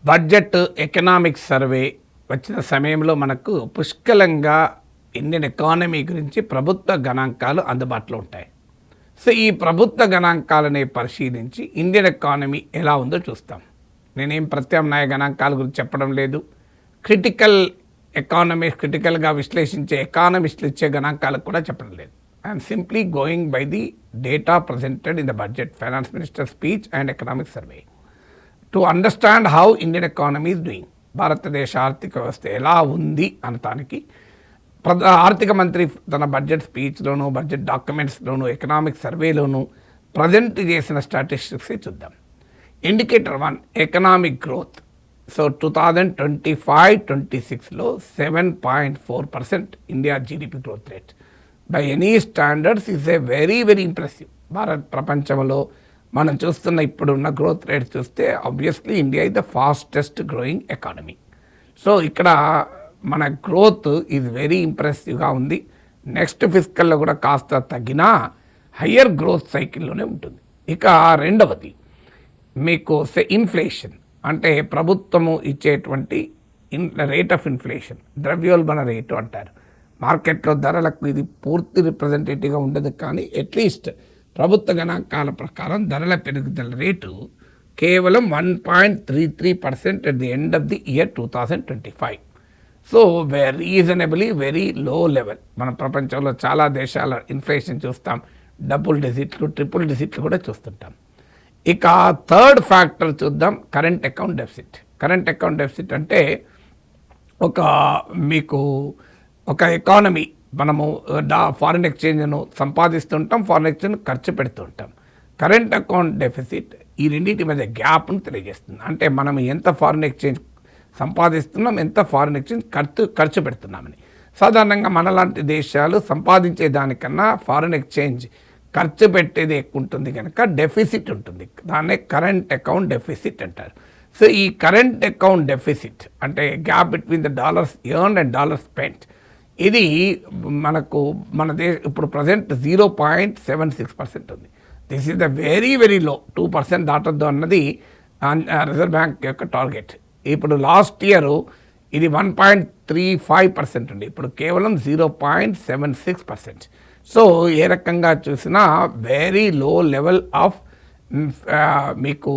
Budget economic survey వచ్చిన సమయంలో మనకు పుష్కలంగా ఇండియన్ ఎకానమీ గురించి ప్రభుత్వ గణాంకాలు అందుబాటులో ఉంటాయి. సో ఈ ప్రభుత్వ గణాంకాలని పరిశీలించి ఇండియన్ ఎకానమీ ఎలా ఉందో చూస్తాం. నేనేం ప్రత్యామ్నాయ గణాంకాల గురించి చెప్పడం లేదు. క్రిటికల్గా విశ్లేషించే ఎకానమిస్టులు ఇచ్చే గణాంకాలకు కూడా చెప్పడం లేదు. I'm simply going by the data presented in the budget finance minister speech and economic survey to understand how Indian economy is doing. భారతదేశ ఆర్థిక వ్యవస్థ ఎలా ఉంది అనటానికి ఆర్థిక మంత్రి తన బడ్జెట్ స్పీచ్లోను, బడ్జెట్ డాక్యుమెంట్స్లోను, ఎకనామిక్ సర్వేలోను ప్రజెంట్ చేసిన స్టాటిస్టిక్స్ చూద్దాం. Indicator 1 economic growth. సో 2025-26లో 7.4% India GDP growth rate by any standards is a very very impressive. ప్రపంచంలో మనం చూస్తున్న ఇప్పుడున్న గ్రోత్ రేట్ చూస్తే obviously India is the fastest growing economy. So ఇక్కడ మన గ్రోత్ ఈజ్ వెరీ ఇంప్రెసివ్గా ఉంది. నెక్స్ట్ ఫిస్కల్లో కూడా కాస్త తగ్గినా హయ్యర్ గ్రోత్ సైకిల్లోనే ఉంటుంది. ఇక రెండవది మీకు ఇన్ఫ్లేషన్, అంటే ప్రభుత్వము ఇచ్చేటువంటి రేట్ ఆఫ్ ఇన్ఫ్లేషన్, ద్రవ్యోల్బణ రేటు అంటారు. మార్కెట్లో ధరలకు ఇది పూర్తి రిప్రజెంటేటివ్గా ఉండదు, కానీ అట్లీస్ట్ ప్రభుత్వ గణాంకాల ప్రకారం ధరల పెరుగుదల రేటు కేవలం 1.33% at the end of the year 2025. So reasonably very low level. మన ప్రపంచంలో చాలా దేశాల ఇన్ఫ్లేషన్ చూస్తాం, డబుల్ డిజిట్లు, ట్రిపుల్ డిజిట్లు కూడా చూస్తుంటాం. ఇక థర్డ్ ఫ్యాక్టర్ చూద్దాం, current account deficit. Current account deficit అంటే మీకు ఒక ఎకానమీ, మనము ఫారిన్ ఎక్స్చేంజ్ను సంపాదిస్తుంటాం, ఫారిన్ ఎక్స్చేంజ్ ఖర్చు పెడుతూ ఉంటాం. కరెంట్ అకౌంట్ డెఫిసిట్ ఈ రెండింటి మధ్య గ్యాప్ను తెలియజేస్తుంది. అంటే మనం ఎంత ఫారిన్ ఎక్స్చేంజ్ సంపాదిస్తున్నాం, ఎంత ఫారిన్ ఎక్స్చేంజ్ ఖర్చు పెడుతున్నామని. సాధారణంగా మనలాంటి దేశాలు సంపాదించే దానికన్నా ఫారిన్ ఎక్స్చేంజ్ ఖర్చు పెట్టేది ఎక్కువ ఉంటుంది కనుక డెఫిసిట్ ఉంటుంది. దాన్నే కరెంట్ అకౌంట్ డెఫిసిట్ అంటారు. సో ఈ కరెంట్ అకౌంట్ డెఫిసిట్ అంటే gap between the dollars earned and dollars spent, ఇది మనకు ఇప్పుడు ప్రజెంట్ 0.76% ఉంది. This is the very very low. 2% దాటద్దు అన్నది రిజర్వ్ బ్యాంక్ యొక్క టార్గెట్. ఇప్పుడు లాస్ట్ ఇయర్ ఇది 1.35% ఉంది, ఇప్పుడు కేవలం 0.76%. సో ఏ రకంగా చూసినా వెరీ లో లెవెల్ ఆఫ్ మీకు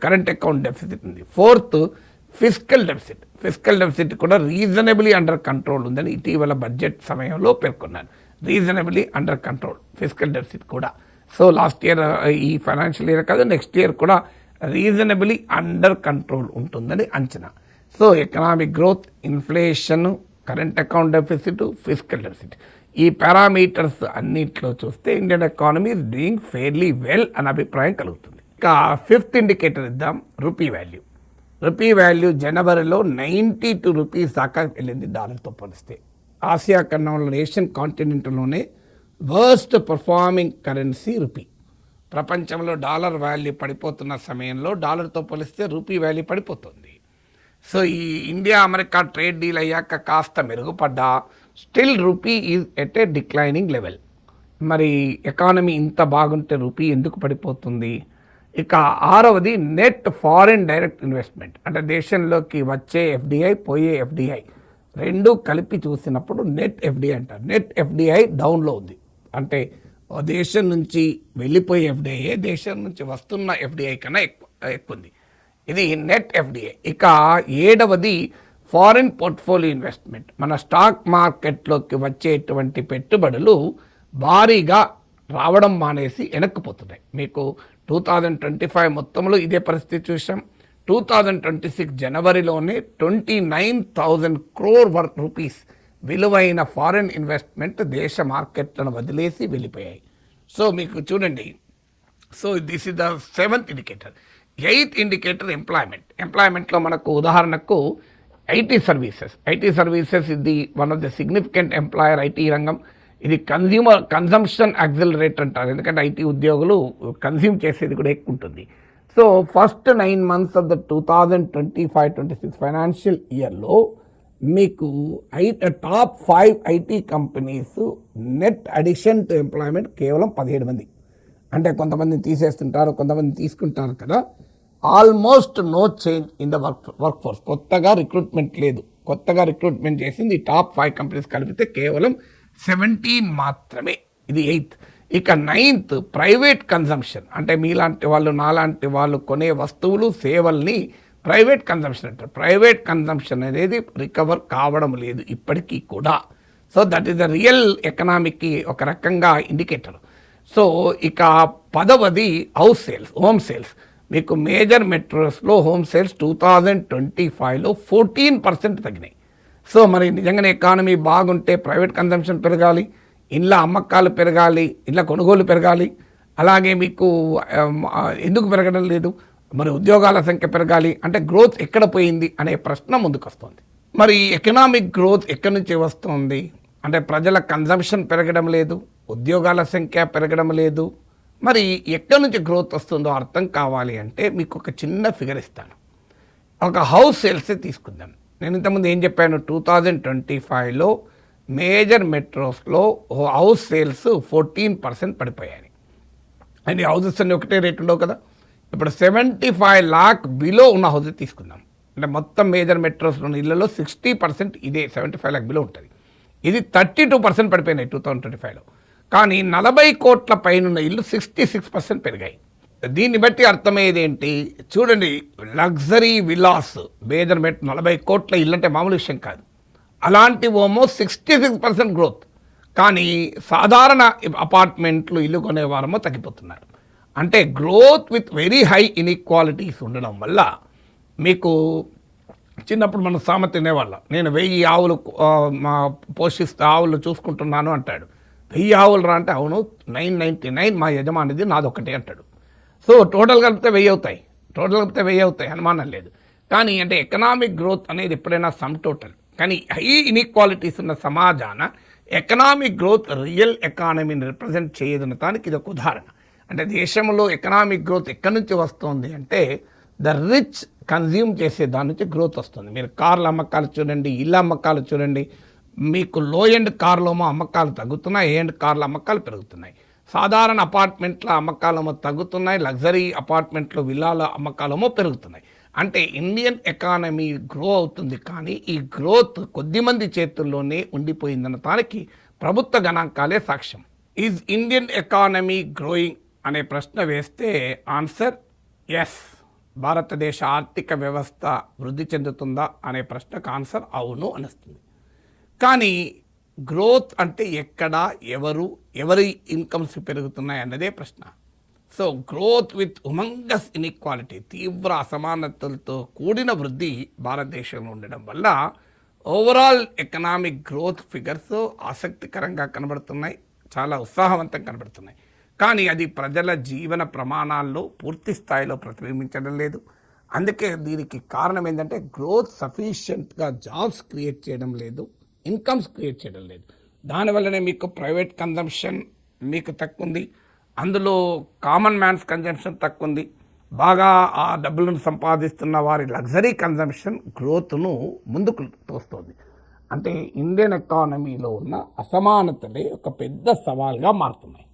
కరెంట్ అకౌంట్ డెఫిసిట్ ఉంది. Fourth fiscal deficit. Fiscal deficit కూడా రీజనబుల్లీ అండర్ కంట్రోల్ ఉందని ఇటీవల బడ్జెట్ సమయంలో పేర్కొన్నారు. Reasonably under control fiscal deficit కూడా. సో లాస్ట్ ఇయర్, ఈ ఫైనాన్షియల్ ఇయర్ కాదు, నెక్స్ట్ ఇయర్ కూడా రీజనబుల్లీ అండర్ కంట్రోల్ ఉంటుందని అంచనా. So economic growth, inflation, current account deficit, fiscal deficit, ఈ పారామీటర్స్ అన్నింటిలో చూస్తే Indian economy is doing fairly well అనే అభిప్రాయం కలుగుతుంది. ఇక ఫిఫ్త్ ఇండికేటర్ ఇద్దాం, రూపీ వాల్యూ. రూపీ వాల్యూ జనవరిలో 92 రూపీస్ దాకా వెళ్ళింది డాలర్తో పోలిస్తే. ఆసియా ఖండంలో, ఏషియన్ కాంటినెంట్లోనే వర్స్ట్ పర్ఫార్మింగ్ కరెన్సీ రూపీ. ప్రపంచంలో డాలర్ వాల్యూ పడిపోతున్న సమయంలో డాలర్తో పోలిస్తే రూపీ వాల్యూ పడిపోతుంది. సో ఈ ఇండియా అమెరికా ట్రేడ్ డీల్ అయ్యాక కాస్త మెరుగుపడ్డా still rupee is at a declining level. మరి ఎకానమీ ఇంత బాగుంటే రూపీ ఎందుకు పడిపోతుంది? ఇక ఆరవది నెట్ ఫారిన్ డైరెక్ట్ ఇన్వెస్ట్మెంట్, అంటే దేశంలోకి వచ్చే ఎఫ్డిఐ, పోయే ఎఫ్డిఐ రెండు కలిపి చూసినప్పుడు నెట్ ఎఫ్డిఐ అంటారు. నెట్ ఎఫ్డిఐ డౌన్లో ఉంది, అంటే దేశం నుంచి వెళ్ళిపోయే ఎఫ్డిఐ దేశం నుంచి వస్తున్న ఎఫ్డిఐ కన్నా ఎక్కువ ఉంది. ఇది నెట్ ఎఫ్డిఐ. ఇక ఏడవది ఫారిన్ పోర్ట్ఫోలియో ఇన్వెస్ట్మెంట్. మన స్టాక్ మార్కెట్లోకి వచ్చేటువంటి పెట్టుబడులు భారీగా రావడం మానేసి వెనక్కిపోతున్నాయి. మీకు 2025 మొత్తంలో ఇదే పరిస్థితి చూసాం. 2026 జనవరిలోనే 29,000 crore రూపీస్ విలువైన ఫారిన్ ఇన్వెస్ట్మెంట్ దేశ మార్కెట్లను వదిలేసి వెళ్ళిపోయాయి. సో మీకు చూడండి, so this is the 7th indicator. 8th indicator employment. ఎంప్లాయ్మెంట్లో మనకు ఉదాహరణకు ఐటీ సర్వీసెస్ ఇది one of the significant employer. IT రంగం ఇది కన్జంప్షన్ యాక్సిలరేటర్ అంటారు, ఎందుకంటే ఐటీ ఉద్యోగులు కన్జ్యూమ్ చేసేది కూడా ఎక్కువ ఉంటుంది. So first 9 months of the 2025-26 financial ఇయర్లో మీకు top 5 IT companies net addition to employment కేవలం 17 మంది. అంటే కొంతమందిని తీసేస్తుంటారు, కొంతమంది తీసుకుంటారు కదా. Almost no change in the workforce. కొత్తగా రిక్రూట్మెంట్ లేదు. కొత్తగా రిక్రూట్మెంట్ చేసింది ఈ టాప్ 5 కంపెనీస్ కలిపితే కేవలం 17 మాత్రమే. ఇది 8th. ఇక 9th ప్రైవేట్ కన్జంప్షన్. అంటే మీలాంటి వాళ్ళు నాలాంటి వాళ్ళు కొనే వస్తువులు సేవల్ని ప్రైవేట్ కన్జంప్షన్ అంటారు. ప్రైవేట్ కన్జంప్షన్ అనేది రికవర్ కావడం లేదు ఇప్పటికీ కూడా. So that is the real ఎకనామిక్కి ఒక రకంగా ఇండికేటర్. సో ఇక 10వది హౌస్ సేల్స్, హోమ్ సేల్స్. మీకు మేజర్ మెట్రోస్లో హోమ్ సేల్స్ 2025లో 14% తగ్గినాయి. సో మరి నిజంగానే ఎకానమీ బాగుంటే ప్రైవేట్ కన్జంప్షన్ పెరగాలి, ఇళ్ళ అమ్మకాలు పెరగాలి, ఇళ్ళ కొనుగోలు పెరగాలి. అలాగే మీకు ఎందుకు పెరగడం లేదు? మరి ఉద్యోగాల సంఖ్య పెరగాలి అంటే గ్రోత్ ఎక్కడ పోయింది అనే ప్రశ్న ముందుకు వస్తుంది. మరి ఎకనామిక్ గ్రోత్ ఎక్కడి నుంచి వస్తుంది అంటే ప్రజల కన్జంప్షన్ పెరగడం లేదు, ఉద్యోగాల సంఖ్య పెరగడం లేదు. మరి ఎక్కడి నుంచి గ్రోత్ వస్తుందో అర్థం కావాలి అంటే మీకు ఒక చిన్న ఫిగర్ ఇస్తాను. ఒక హౌస్ సేల్సే తీసుకుందాం. నేను ఇంతకుముందు ఏం చెప్పాను, 2025లో మేజర్ మెట్రోస్లో హౌస్ సేల్స్ 14% పడిపోయాయి. అండ్ హౌసెస్ అన్ని ఒకటే రేట్ ఉండవు కదా. ఇప్పుడు 75 lakh బిలో ఉన్న హౌసెస్ తీసుకుందాం. అంటే మొత్తం మేజర్ మెట్రోస్లో ఉన్న ఇళ్లలో 60% ఇదే 75 lakh బిలో ఉంటుంది. ఇది 32% పడిపోయినాయి 2025లో. కానీ 40 కోట్ల పైన ఇల్లు 66% పెరిగాయి. దీన్ని బట్టి అర్థమయ్యేది ఏంటి చూడండి, లగ్జరీ విలాస్ మేజర్ మెట్ 40 కోట్ల ఇల్లు అంటే మామూలు విషయం కాదు. అలాంటి ఓమో 66% గ్రోత్. కానీ సాధారణ అపార్ట్మెంట్లు ఇల్లు కొనేవారమో తగ్గిపోతున్నారు. అంటే growth with very high inequalities ఉండడం వల్ల మీకు చిన్నప్పుడు మనం సామెత తినేవాళ్ళం, నేను 1000 ఆవులు పోషిస్తే ఆవులు చూసుకుంటున్నాను అంటాడు. 1000 ఆవులు రా అంటే అవును 999 మా యజమానిది నాదొక్కటే అంటాడు. సో టోటల్ కలిపితే 1000 అవుతాయి, అనుమానం లేదు. కానీ అంటే ఎకనామిక్ గ్రోత్ అనేది ఎప్పుడైనా సమ్ టోటల్. కానీ హై ఇన్ఈక్వాలిటీస్ ఉన్న సమాజాన ఎకనామిక్ గ్రోత్ రియల్ ఎకానమీని రిప్రజెంట్ చేయదనటానికి ఇది ఒక ఉదాహరణ. అంటే దేశంలో ఎకనామిక్ గ్రోత్ ఎక్కడి నుంచి వస్తుంది అంటే ద రిచ్ కన్జ్యూమ్ చేసే దాని నుంచి గ్రోత్ వస్తుంది. మీరు కార్ల అమ్మకాలు చూడండి, ఇళ్ళ అమ్మకాలు చూడండి. మీకు లో ఎండ్ కార్లేమో అమ్మకాలు తగ్గుతున్నాయి, ఏ ఎండ్ కార్ల అమ్మకాలు పెరుగుతున్నాయి. సాధారణ అపార్ట్మెంట్ల అమ్మకాలేమో తగ్గుతున్నాయి, లగ్జరీ అపార్ట్మెంట్లు విల్లాల అమ్మకాలేమో పెరుగుతున్నాయి. అంటే ఇండియన్ ఎకానమీ గ్రో అవుతుంది, కానీ ఈ గ్రోత్ కొద్దిమంది చేతుల్లోనే ఉండిపోయిందనటానికి ప్రభుత్వ గణాంకాలే సాక్ష్యం. ఈజ్ ఇండియన్ ఎకానమీ గ్రోయింగ్ అనే ప్రశ్న వేస్తే ఆన్సర్ ఎస్. భారతదేశ ఆర్థిక వ్యవస్థ వృద్ధి చెందుతుందా అనే ప్రశ్నకు ఆన్సర్ అవును అనిస్తుంది. కానీ గ్రోత్ అంటే ఎక్కడ, ఎవరి ఇన్కమ్స్ పెరుగుతున్నాయి అన్నదే ప్రశ్న. సో గ్రోత్ విత్ ఉమంగస్ ఇన్ఈక్వాలిటీ, తీవ్ర అసమానతలతో కూడిన వృద్ధి భారతదేశంలో ఉండడం వల్ల ఓవరాల్ ఎకనామిక్ గ్రోత్ ఫిగర్స్ ఆసక్తికరంగా కనబడుతున్నాయి, చాలా ఉత్సాహవంతంగా కనబడుతున్నాయి. కానీ అది ప్రజల జీవన ప్రమాణాల్లో పూర్తి స్థాయిలో ప్రతిబింబించడం లేదు. అందుకే దీనికి కారణం ఏంటంటే గ్రోత్ సఫిషియెంట్గా జాబ్స్ క్రియేట్ చేయడం లేదు, ఇన్కమ్స్ క్రియేట్ చేయడం లేదు. దానివల్లనే మీకు ప్రైవేట్ కన్జంప్షన్ మీకు తక్కువ ఉంది, అందులో కామన్ మ్యాన్స్ కన్జంప్షన్ తక్కువ ఉంది. బాగా ఆ డబ్బులను సంపాదిస్తున్న వారి లగ్జరీ కన్జంప్షన్ గ్రోత్ను ముందుకు తోస్తుంది. అంటే ఇండియన్ ఎకానమీలో ఉన్న అసమానతలే ఒక పెద్ద సవాల్గా మారుతున్నాయి.